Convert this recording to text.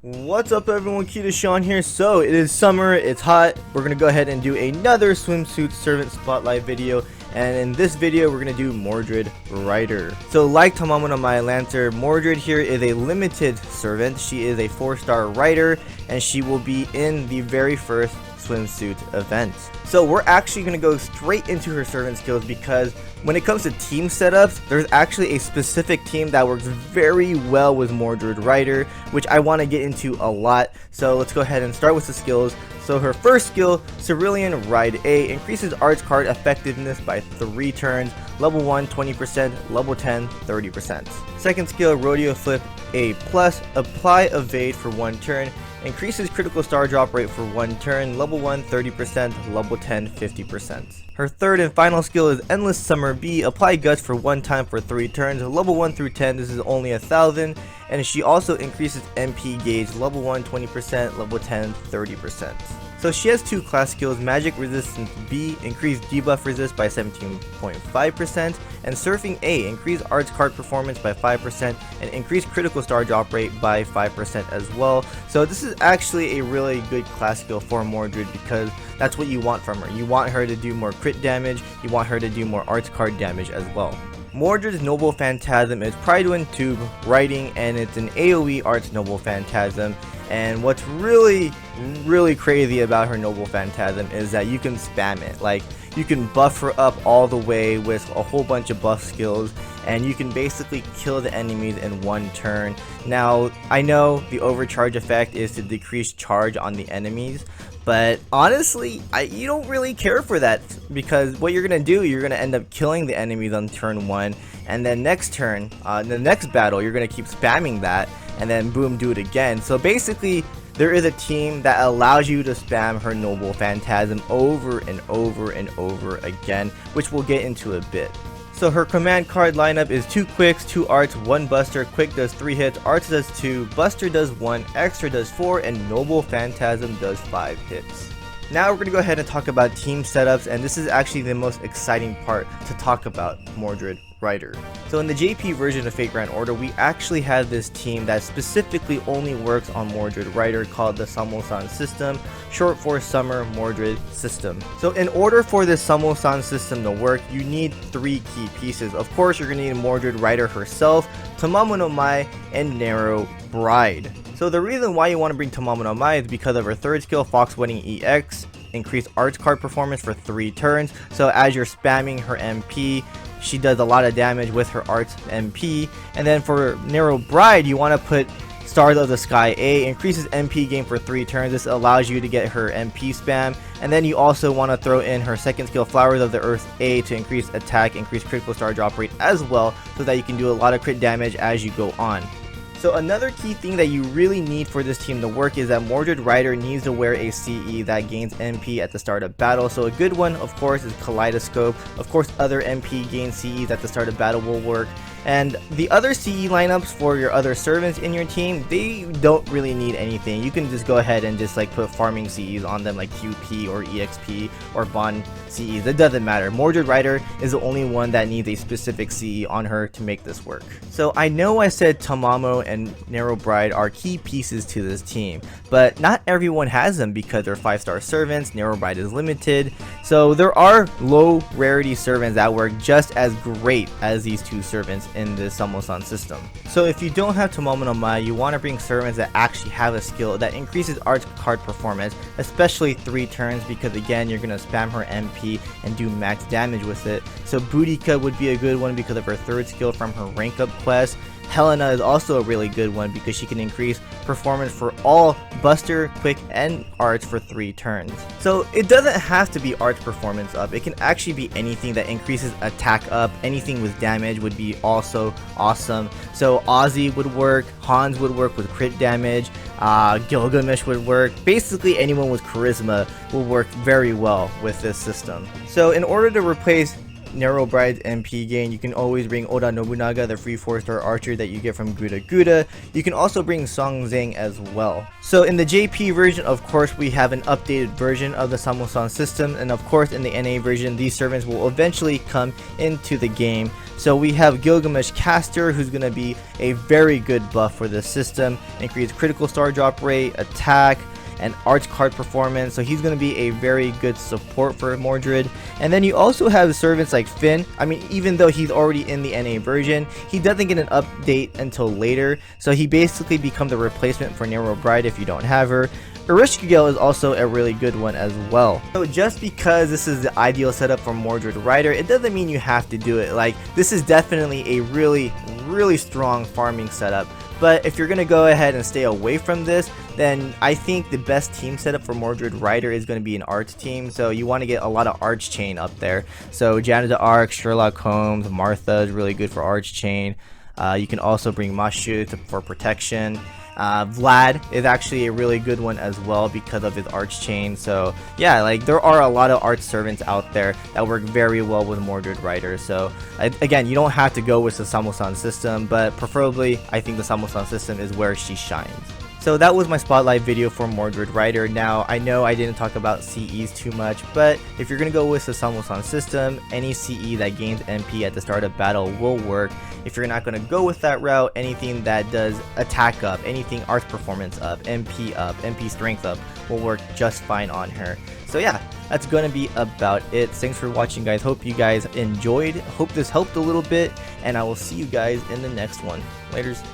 What's up everyone, KitaSean here. So it is summer, it's hot. We're gonna go ahead and do another swimsuit servant spotlight video, and in this video we're gonna do Mordred Rider. So like Tamamo no Mae Lancer, Mordred here is a limited servant. She is a 4-star rider and she will be in the very first swimsuit event. So we're actually going to go straight into her servant skills, because when it comes to team setups, there's actually a specific team that works very well with Mordred Rider, which I want to get into a lot. So let's go ahead and start with the skills. So her first skill, Cerulean Ride A, increases arts card effectiveness by 3 turns, level 1 20%, level 10 30%. Second skill, Rodeo Flip A+, apply evade for 1 turn, increases critical star drop rate for 1 turn, level 1 30%, level 10 50%. Her third and final skill is Endless Summer B, apply guts for 1 time for 3 turns, level 1 through 10, this is only 1000, and she also increases MP gauge, level 1 20%, level 10 30%. So she has 2 class skills, Magic Resistance B, increase debuff resist by 17.5%, and Surfing A, increase arts card performance by 5%, and increase critical star drop rate by 5% as well. So this is actually a really good class skill for Mordred, because that's what you want from her. You want her to do more crit damage, you want her to do more arts card damage as well. Mordred's Noble Phantasm is Pridewind Tube Writing, and it's an AoE Arts Noble Phantasm. And what's really crazy about her Noble Phantasm is that you can spam it. Like, you can buff her up all the way with a whole bunch of buff skills, and you can basically kill the enemies in 1 turn. Now, I know the overcharge effect is to decrease charge on the enemies, but honestly, you don't really care for that, because what you're gonna do, you're gonna end up killing the enemies on turn 1, and then next turn, the next battle, you're gonna keep spamming that, and then boom, do it again. So basically, there is a team that allows you to spam her Noble Phantasm over and over and over again, which we'll get into a bit. So her command card lineup is 2 quicks, 2 arts, 1 buster, quick does 3 hits, arts does 2, buster does 1, extra does 4, and Noble Phantasm does 5 hits. Now we're going to go ahead and talk about team setups, and this is actually the most exciting part to talk about Mordred Rider. So in the JP version of Fate Grand Order, we actually have this team that specifically only works on Mordred Rider, called the Samo-san system, short for Summer Mordred System. So in order for this Samo-san system to work, you need 3 key pieces. Of course, you're going to need Mordred Rider herself, Tamamo no Mae, and Narrow Bride. So the reason why you want to bring Tamamo no Mae is because of her third skill, Fox Wedding EX, increase arts card performance for 3 turns. So as you're spamming her MP, she does a lot of damage with her arts MP. And then for Narrow Bride, you want to put Stars of the Sky A, increases MP gain for 3 turns. This allows you to get her MP spam. And then you also want to throw in her second skill, Flowers of the Earth A, to increase attack, increase critical star drop rate as well, so that you can do a lot of crit damage as you go on. So another key thing that you really need for this team to work is that Mordred Rider needs to wear a CE that gains MP at the start of battle. So a good one, of course, is Kaleidoscope. Of course, other MP gain CEs at the start of battle will work. And the other CE lineups for your other servants in your team, they don't really need anything. You can just go ahead and just like put farming CEs on them, like QP or EXP or Bond CEs. It doesn't matter. Mordred Rider is the only one that needs a specific CE on her to make this work. So I know I said Tamamo and Narrow Bride are key pieces to this team, but not everyone has them because they're 5-star servants. Narrow Bride is limited. So there are low rarity servants that work just as great as these 2 servants in the Samo-san system. So if you don't have Tamamo no Mae, you want to bring servants that actually have a skill that increases arts card performance, especially 3 turns, because again, you're going to spam her MP and do max damage with it. So Boudica would be a good one because of her third skill from her rank up quest. Helena is also a really good one because she can increase performance for all buster, quick, and arts for 3 turns. So it doesn't have to be arts performance up, it can actually be anything that increases attack up. Anything with damage would be also awesome. So Ozzy would work, Hans would work with crit damage, Gilgamesh would work. Basically anyone with charisma will work very well with this system. So in order to replace Narrow Bride's MP gain, you can always bring Oda Nobunaga, the free 4-star archer that you get from Guda Guda. You can also bring Song Zhang as well. So in the JP version, of course, we have an updated version of the Samusan system, and of course in the NA version, these servants will eventually come into the game. So we have Gilgamesh Caster, who's going to be a very good buff for this system, increase critical star drop rate, attack, and arch card performance. So he's going to be a very good support for Mordred. And then you also have servants like Finn. I mean, even though he's already in the NA version, he doesn't get an update until later, so he basically becomes the replacement for Narrow Bride if you don't have her. Ereshkigal is also a really good one as well. So just because this is the ideal setup for Mordred Rider, it doesn't mean you have to do it. Like, this is definitely a really strong farming setup. But if you're going to go ahead and stay away from this, then I think the best team setup for Mordred Rider is going to be an Arch team. So you want to get a lot of Arch Chain up there. So Janna d'Arc, Sherlock Holmes, Martha is really good for Arch Chain. You can also bring Mashu for protection. Vlad is actually a really good one as well because of his arch chain. So yeah, like there are a lot of arch servants out there that work very well with Mordred Rider. So again, you don't have to go with the Samusan system, but preferably I think the Samusan system is where she shines. So that was my spotlight video for Mordred Rider. Now, I know I didn't talk about CEs too much, but if you're going to go with the Samusan system, any CE that gains MP at the start of battle will work. If you're not going to go with that route, anything that does attack up, anything arch performance up, MP strength up will work just fine on her. So yeah, that's going to be about it. Thanks for watching, guys. Hope you guys enjoyed. Hope this helped a little bit, and I will see you guys in the next one. Laters.